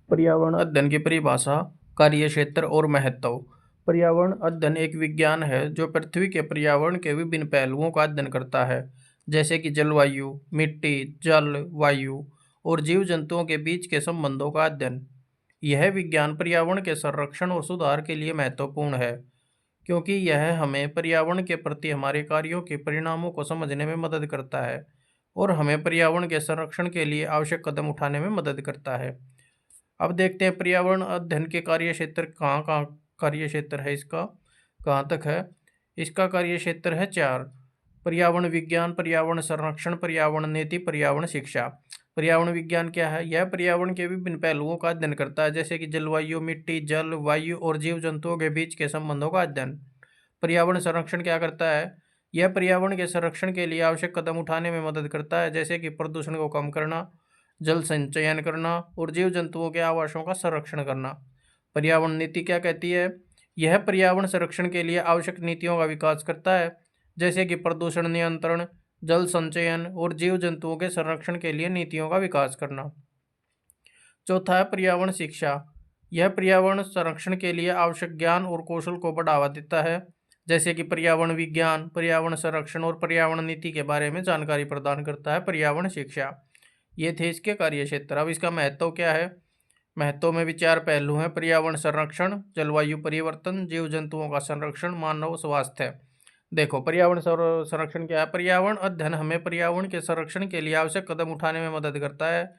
पर्यावरण अध्ययन की परिभाषा, कार्य क्षेत्र और महत्व। पर्यावरण अध्ययन एक विज्ञान है जो पृथ्वी के पर्यावरण के विभिन्न पहलुओं का अध्ययन करता है, जैसे कि जलवायु, मिट्टी, जल, वायु और जीव जंतुओं के बीच के संबंधों का अध्ययन। यह विज्ञान पर्यावरण के संरक्षण और सुधार के लिए महत्वपूर्ण है, क्योंकि यह हमें पर्यावरण के प्रति हमारे कार्यों के परिणामों को समझने में मदद करता है और हमें पर्यावरण के संरक्षण के लिए आवश्यक कदम उठाने में मदद करता है। अब देखते हैं पर्यावरण अध्ययन के कार्य क्षेत्र कहाँ कहाँ कार्य क्षेत्र है, इसका कहाँ तक है। इसका कार्य क्षेत्र है 4। पर्यावरण विज्ञान, पर्यावरण संरक्षण, पर्यावरण नीति, पर्यावरण शिक्षा। पर्यावरण विज्ञान क्या है? यह पर्यावरण के विभिन्न पहलुओं का अध्ययन करता है, जैसे कि जलवायु, मिट्टी, जल, वायु और जीव जंतुओं के बीच के संबंधों का अध्ययन। पर्यावरण संरक्षण क्या करता है? यह पर्यावरण के संरक्षण के लिए आवश्यक कदम उठाने में मदद करता है, जैसे कि प्रदूषण को कम करना, जल संचयन करना और जीव जंतुओं के आवासों का संरक्षण करना। पर्यावरण नीति क्या कहती है? यह पर्यावरण संरक्षण के लिए आवश्यक नीतियों का विकास करता है, जैसे कि प्रदूषण नियंत्रण, जल संचयन और जीव जंतुओं के संरक्षण के लिए नीतियों का विकास करना। चौथा है पर्यावरण शिक्षा। यह पर्यावरण संरक्षण के लिए आवश्यक ज्ञान और कौशल को बढ़ावा देता है, जैसे कि पर्यावरण विज्ञान, पर्यावरण संरक्षण और पर्यावरण नीति के बारे में जानकारी प्रदान करता है पर्यावरण शिक्षा। ये थे इसके कार्य क्षेत्र। अब इसका महत्व क्या है? महत्व में भी 4 पहलू हैं: पर्यावरण संरक्षण, जलवायु परिवर्तन, जीव जंतुओं का संरक्षण, मानव स्वास्थ्य। देखो पर्यावरण संरक्षण क्या है? पर्यावरण अध्ययन हमें पर्यावरण के संरक्षण के लिए आवश्यक कदम उठाने में मदद करता है,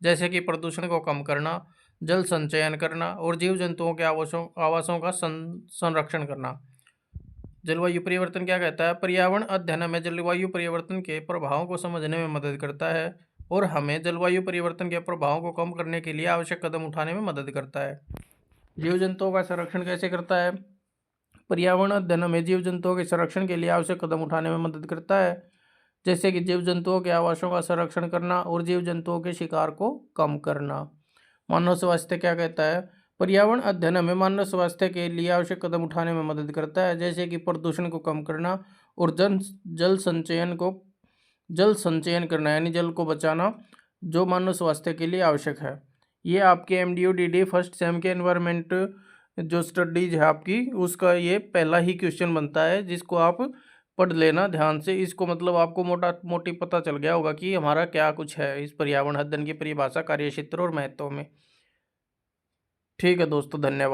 जैसे कि प्रदूषण को कम करना, जल संचयन करना और जीव जंतुओं के आवासों का संरक्षण करना। जलवायु परिवर्तन क्या कहता है? पर्यावरण अध्ययन हमें जलवायु परिवर्तन के प्रभावों को समझने में मदद करता है और हमें जलवायु परिवर्तन के प्रभावों को कम करने के लिए आवश्यक कदम उठाने में मदद करता है। जीव जंतुओं का संरक्षण कैसे करता है? पर्यावरण अध्ययन हमें जीव जंतुओं के संरक्षण के लिए आवश्यक कदम उठाने में मदद करता है, जैसे कि जीव जंतुओं के आवासों का संरक्षण करना और जीव जंतुओं के शिकार को कम करना। मानव स्वास्थ्य क्या कहता है? पर्यावरण अध्ययन हमें मानव स्वास्थ्य के लिए आवश्यक कदम उठाने में मदद करता है, जैसे कि प्रदूषण को कम करना और जल संचयन करना, यानी जल को बचाना, जो मानव स्वास्थ्य के लिए आवश्यक है। ये आपके MDU-DD फर्स्ट सेम के एनवायरनमेंट जो स्टडीज है आपकी, उसका ये पहला ही क्वेश्चन बनता है, जिसको आप पढ़ लेना ध्यान से। इसको मतलब आपको मोटी पता चल गया होगा कि हमारा क्या कुछ है इस पर्यावरण अध्ययन की परिभाषा, कार्य क्षेत्र और महत्व में। ठीक है दोस्तों, धन्यवाद।